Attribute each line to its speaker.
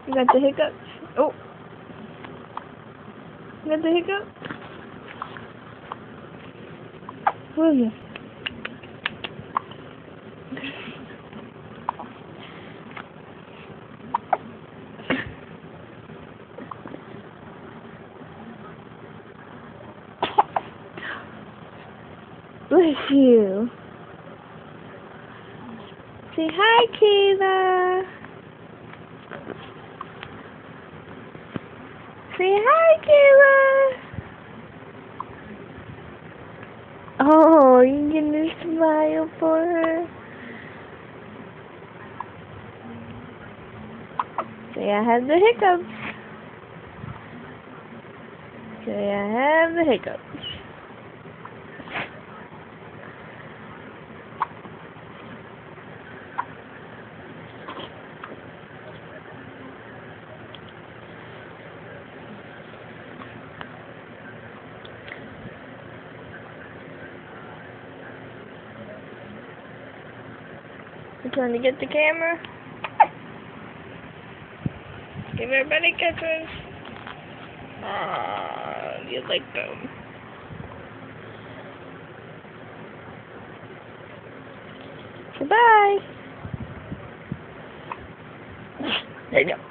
Speaker 1: You got the hiccups? Oh. You got the hiccups? Who is it? Bless you. Say hi, Kayla. Say hi, Kayla. Oh, you're gonna smile for her. Say I have the hiccups. Say I have the hiccups. You trying to get the camera? Give everybody kisses. Aww, you like them. Goodbye. There you go.